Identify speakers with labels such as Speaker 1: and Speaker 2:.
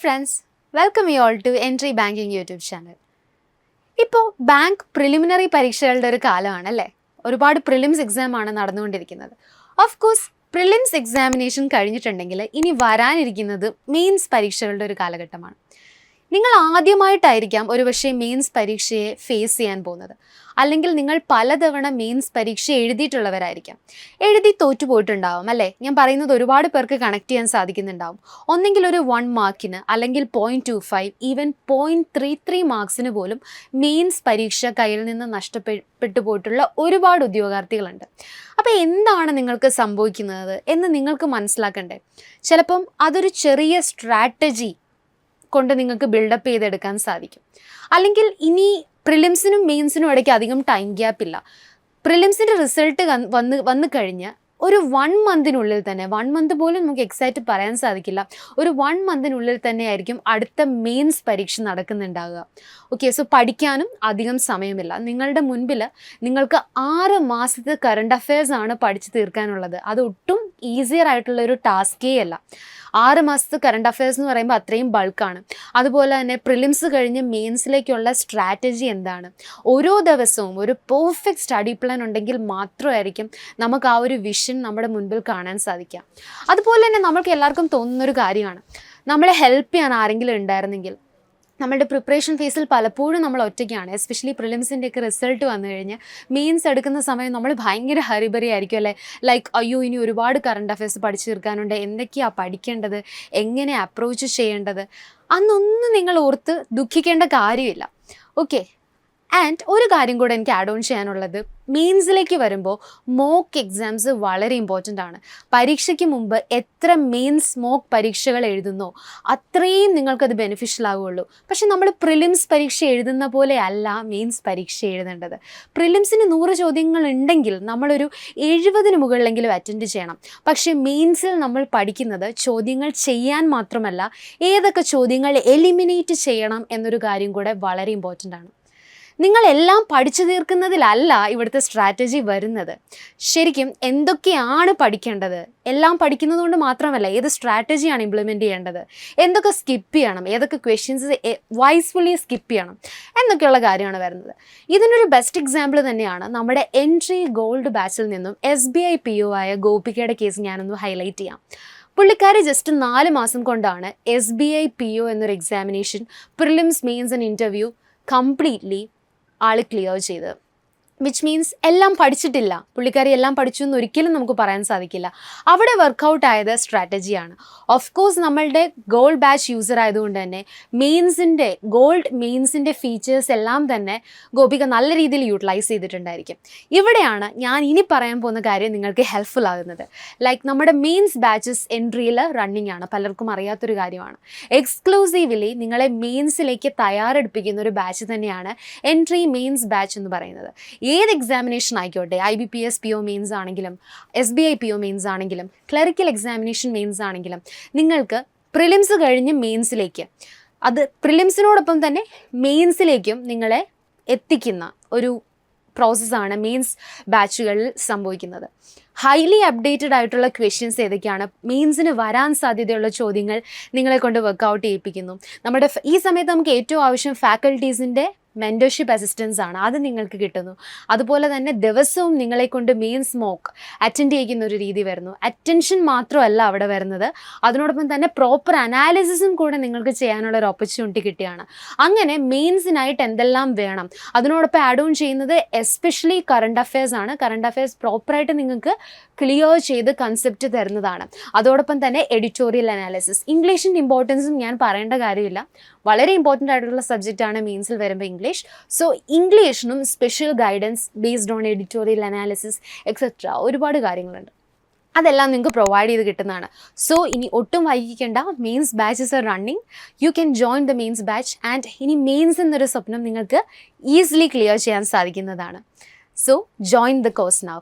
Speaker 1: friends, welcome you all to Entry Banking YouTube channel. ഇപ്പോൾ bank preliminary പരീക്ഷകളുടെ ഒരു കാലമാണല്ലേ. ഒരുപാട് പ്രിലിംസ് എക്സാം ആണ് നടന്നുകൊണ്ടിരിക്കുന്നത്. ഓഫ് കോഴ്സ് പ്രിലിംസ് എക്സാമിനേഷൻ കഴിഞ്ഞിട്ടുണ്ടെങ്കിൽ ഇനി വരാനിരിക്കുന്നത് മെയിൻസ് പരീക്ഷകളുടെ ഒരു കാലഘട്ടമാണ്. നിങ്ങൾ ആദ്യമായിട്ടായിരിക്കാം ഒരുപക്ഷെ മെയിൻസ് പരീക്ഷയെ ഫേസ് ചെയ്യാൻ പോകുന്നത്, അല്ലെങ്കിൽ നിങ്ങൾ പലതവണ മെയിൻസ് പരീക്ഷ എഴുതിയിട്ടുള്ളവരായിരിക്കാം. എഴുതി തോറ്റുപോയിട്ടുണ്ടാവും അല്ലേ. ഞാൻ പറയുന്നത് ഒരുപാട് പേർക്ക് കണക്ട് ചെയ്യാൻ സാധിക്കുന്നുണ്ടാവും. ഒന്നെങ്കിൽ ഒരു 1 മാർക്കിന്, അല്ലെങ്കിൽ 0.25, ഈവൻ 0.33 മാർക്സിന് പോലും മെയിൻസ് പരീക്ഷ കയ്യിൽ നിന്ന് നഷ്ടപ്പെട്ടു പോയിട്ടുള്ള ഒരുപാട് ഉദ്യോഗാർത്ഥികളുണ്ട്. അപ്പോൾ എന്താണ് നിങ്ങൾക്ക് സംഭവിക്കുന്നത് എന്ന് നിങ്ങൾക്ക് മനസ്സിലാക്കണ്ടേ. ചിലപ്പം അതൊരു ചെറിയ സ്ട്രാറ്റജി കൊണ്ട് നിങ്ങൾക്ക് ബിൽഡപ്പ് ചെയ്തെടുക്കാൻ സാധിക്കും. അല്ലെങ്കിൽ ഇനി പ്രിലിംസിനും മെയിൻസിനും ഇടയ്ക്ക് അധികം ടൈം ഗ്യാപ്പ് ഇല്ല. പ്രിലിംസിൻ്റെ റിസൾട്ട് വന്നു കഴിഞ്ഞ് ഒരു 1 മന്തിനുള്ളിൽ തന്നെ, 1 മന്ത് പോലും നമുക്ക് എക്സാക്റ്റ് പറയാൻ സാധിക്കില്ല, ഒരു 1 മന്തിനുള്ളിൽ തന്നെ ആയിരിക്കും അടുത്ത മെയിൻസ് പരീക്ഷ നടക്കുന്നുണ്ടാവുക. ഓക്കെ, സോ പഠിക്കാനും അധികം സമയമില്ല. നിങ്ങളുടെ മുൻപിൽ നിങ്ങൾക്ക് 6 മാസത്തെ കറണ്ട് അഫയേഴ്സ് ആണ് പഠിച്ചു തീർക്കാനുള്ളത്. അത് ഒട്ടും ഈസിയർ ആയിട്ടുള്ള ഒരു ടാസ്കേ അല്ല. 6 മാസത്തെ കറണ്ട് അഫയേഴ്സ് എന്ന് പറയുമ്പോൾ അത്രയും ബൾക്കാണ്. അതുപോലെ തന്നെ പ്രിലിംസ് കഴിഞ്ഞ് മെയിൻസിലേക്കുള്ള സ്ട്രാറ്റജി എന്താണ്, ഓരോ ദിവസവും ഒരു പെർഫെക്റ്റ് സ്റ്റഡി പ്ലാൻ ഉണ്ടെങ്കിൽ മാത്രമായിരിക്കും നമുക്ക് ആ ഒരു വിഷൻ നമ്മുടെ മുൻപിൽ കാണാൻ സാധിക്കുക. അതുപോലെ തന്നെ നമ്മൾക്ക് എല്ലാവർക്കും തോന്നുന്നൊരു കാര്യമാണ്, നമ്മളെ ഹെൽപ്പ് ചെയ്യാൻ ആരെങ്കിലും ഉണ്ടായിരുന്നെങ്കിൽ. നമ്മളുടെ പ്രിപ്പറേഷൻ ഫേസിൽ പലപ്പോഴും നമ്മൾ ഒറ്റയ്ക്കാണ്. എസ്പെഷ്യലി പ്രിലിംസിൻ്റെയൊക്കെ റിസൾട്ട് വന്നു കഴിഞ്ഞ് മെയിൻസ് എടുക്കുന്ന സമയം നമ്മൾ ഭയങ്കര ഹറിബറി ആയിരിക്കും അല്ലേ. ലൈക്ക് അയ്യോ, ഇനി ഒരുപാട് കറണ്ട് അഫയേഴ്സ് പഠിച്ചു തീർക്കാനുണ്ട്, എന്തൊക്കെയാണ് പഠിക്കേണ്ടത്, എങ്ങനെ അപ്രോച്ച് ചെയ്യേണ്ടത്, അന്നൊന്നും നിങ്ങൾ ഓർത്ത് ദുഃഖിക്കേണ്ട കാര്യമില്ല. ഓക്കെ, ആൻഡ് ഒരു കാര്യം കൂടെ എനിക്ക് ആഡ് ഓൺ ചെയ്യാനുള്ളത്, മെയിൻസിലേക്ക് വരുമ്പോൾ മോക്ക് എക്സാംസ് വളരെ ഇമ്പോർട്ടൻ്റ് ആണ്. പരീക്ഷയ്ക്ക് മുമ്പ് എത്ര മെയിൻസ് മോക്ക് പരീക്ഷകൾ എഴുതുന്നോ അത്രയും നിങ്ങൾക്കത് ബെനിഫിഷ്യൽ ആവുകയുള്ളൂ. പക്ഷെ നമ്മൾ പ്രിലിംസ് പരീക്ഷ എഴുതുന്ന പോലെ അല്ല മെയിൻസ് പരീക്ഷ എഴുതേണ്ടത്. പ്രിലിംസിന് 100 ചോദ്യങ്ങൾ ഉണ്ടെങ്കിൽ നമ്മളൊരു 70-ന് മുകളിലെങ്കിലും അറ്റൻഡ് ചെയ്യണം. പക്ഷേ മെയിൻസിൽ നമ്മൾ പഠിക്കുന്നത് ചോദ്യങ്ങൾ ചെയ്യാൻ മാത്രമല്ല, ഏതൊക്കെ ചോദ്യങ്ങൾ എലിമിനേറ്റ് ചെയ്യണം എന്നൊരു കാര്യം കൂടെ വളരെ ഇമ്പോർട്ടൻ്റ് ആണ്. നിങ്ങളെല്ലാം പഠിച്ചു തീർക്കുന്നതിലല്ല ഇവിടുത്തെ സ്ട്രാറ്റജി വരുന്നത്. ശരിക്കും എന്തൊക്കെയാണ് പഠിക്കേണ്ടത്, എല്ലാം പഠിക്കുന്നത് കൊണ്ട് മാത്രമല്ല, ഏത് സ്ട്രാറ്റജിയാണ് ഇംപ്ലിമെൻറ്റ് ചെയ്യേണ്ടത്, എന്തൊക്കെ സ്കിപ്പ് ചെയ്യണം, ഏതൊക്കെ ക്വസ്റ്റ്യൻസ് വൈസ്ഫുള്ളി സ്കിപ്പ് ചെയ്യണം എന്നൊക്കെയുള്ള കാര്യമാണ് വരുന്നത്. ഇതിനൊരു ബെസ്റ്റ് എക്സാമ്പിൾ തന്നെയാണ് നമ്മുടെ എൻട്രി ഗോൾഡ് ബാച്ചിൽ നിന്നും SBI PO ആയ ഗോപികയുടെ കേസ് ഞാനൊന്ന് ഹൈലൈറ്റ് ചെയ്യാം. പുള്ളിക്കാരി ജസ്റ്റ് 4 മാസം കൊണ്ടാണ് SBI PO എന്നൊരു examination, prelims, mains and interview completely all clear ചെയ്ത്. വിച്ച് മീൻസ് എല്ലാം പഠിച്ചിട്ടില്ല, പുള്ളിക്കാരി എല്ലാം പഠിച്ചു എന്ന് ഒരിക്കലും നമുക്ക് പറയാൻ സാധിക്കില്ല. അവിടെ വർക്കൗട്ട് ആയത് സ്ട്രാറ്റജിയാണ്. ഓഫ് കോഴ്സ് നമ്മളുടെ ഗോൾഡ് ബാച്ച് യൂസർ ആയതുകൊണ്ട് തന്നെ ഗോൾഡ് മെയിൻസിൻ്റെ ഫീച്ചേഴ്സ് എല്ലാം തന്നെ ഗോപിക നല്ല രീതിയിൽ യൂട്ടിലൈസ് ചെയ്തിട്ടുണ്ടായിരിക്കും. ഇവിടെയാണ് ഞാൻ ഇനി പറയാൻ പോകുന്ന കാര്യം നിങ്ങൾക്ക് ഹെൽപ്ഫുൾ ആകുന്നത്. ലൈക്ക് നമ്മുടെ മെയിൻസ് ബാച്ചസ് എൻട്രിയിൽ റണ്ണിങ് ആണ്, പലർക്കും അറിയാത്തൊരു കാര്യമാണ്. എക്സ്ക്ലൂസീവ്ലി നിങ്ങളെ മെയിൻസിലേക്ക് തയ്യാറെടുപ്പിക്കുന്ന ഒരു ബാച്ച് തന്നെയാണ് എൻട്രി മെയിൻസ് ബാച്ച് എന്ന് പറയുന്നത്. ഏത് എക്സാമിനേഷൻ ആയിക്കോട്ടെ, IBPS PO മെയിൻസ് ആണെങ്കിലും, SBI PO മെയിൻസ് ആണെങ്കിലും, ക്ലറിക്കൽ എക്സാമിനേഷൻ മെയിൻസ് ആണെങ്കിലും, നിങ്ങൾക്ക് പ്രിലിംസ് കഴിഞ്ഞ് മെയിൻസിലേക്ക്, അത് പ്രിലിംസിനോടൊപ്പം തന്നെ മെയിൻസിലേക്കും നിങ്ങളെ എത്തിക്കുന്ന ഒരു പ്രോസസ്സാണ് മെയിൻസ് ബാച്ചുകളിൽ സംഭവിക്കുന്നത്. ഹൈലി അപ്ഡേറ്റഡ് ആയിട്ടുള്ള ക്വസ്റ്റ്യൻസ് ഏതൊക്കെയാണ്, മെയിൻസിന് വരാൻ സാധ്യതയുള്ള ചോദ്യങ്ങൾ നിങ്ങളെ കൊണ്ട് വർക്കൗട്ട് ചെയ്യിപ്പിക്കുന്നു. ഈ സമയത്ത് നമുക്ക് ഏറ്റവും ആവശ്യം ഫാക്കൽറ്റീസിൻ്റെ മെൻറ്റർഷിപ്പ് അസിസ്റ്റൻസ് ആണ്, അത് നിങ്ങൾക്ക് കിട്ടുന്നു. അതുപോലെ തന്നെ ദിവസവും നിങ്ങളെ കൊണ്ട് മെയിൻസ് മോക്ക് അറ്റൻഡ് ചെയ്യുന്ന ഒരു രീതി വരുന്നു. അറ്റൻഷൻ മാത്രമല്ല അവിടെ വരുന്നത്, അതിനോടൊപ്പം തന്നെ പ്രോപ്പർ അനാലിസിസും കൂടെ നിങ്ങൾക്ക് ചെയ്യാനുള്ള ഒരു ഓപ്പർച്യൂണിറ്റി കിട്ടുകയാണ്. അങ്ങനെ മെയിൻസിനായിട്ട് എന്തെല്ലാം വേണം, അതിനോടൊപ്പം ആഡ് ഓൺ ചെയ്യുന്നത് എസ്പെഷ്യലി കറണ്ട് അഫയേഴ്സ് ആണ്. കറണ്ട് അഫയേഴ്സ് പ്രോപ്പറായിട്ട് നിങ്ങൾക്ക് ക്ലിയർ ചെയ്ത് കൺസെപ്റ്റ് തരുന്നതാണ്. അതോടൊപ്പം തന്നെ എഡിറ്റോറിയൽ അനാലിസിസ്, ഇംഗ്ലീഷിൻ്റെ ഇമ്പോർട്ടൻസും ഞാൻ പറയേണ്ട കാര്യമില്ല, വളരെ ഇമ്പോർട്ടൻ്റ് ആയിട്ടുള്ള സബ്ജക്റ്റാണ് മെയിൻസിൽ വരുമ്പോൾ ഇംഗ്ലീഷ്. സോ ഇംഗ്ലീഷിനും special guidance based on editorial analysis etcetera ഒരുപാട് കാര്യങ്ങളുണ്ട്. അതെല്ലാം നിങ്ങൾക്ക് പ്രൊവൈഡ് ചെയ്ത് കിട്ടുന്നതാണ്. സോ ഇനി ഒട്ടും വൈകിക്കേണ്ട, mains batches are running, you can join the mains batch. And ഇനി മെയിൻസ് എന്നൊരു സ്വപ്നം നിങ്ങൾക്ക് ഈസിലി ക്ലിയർ ചെയ്യാൻ സാധിക്കുന്നതാണ്. So join the course now.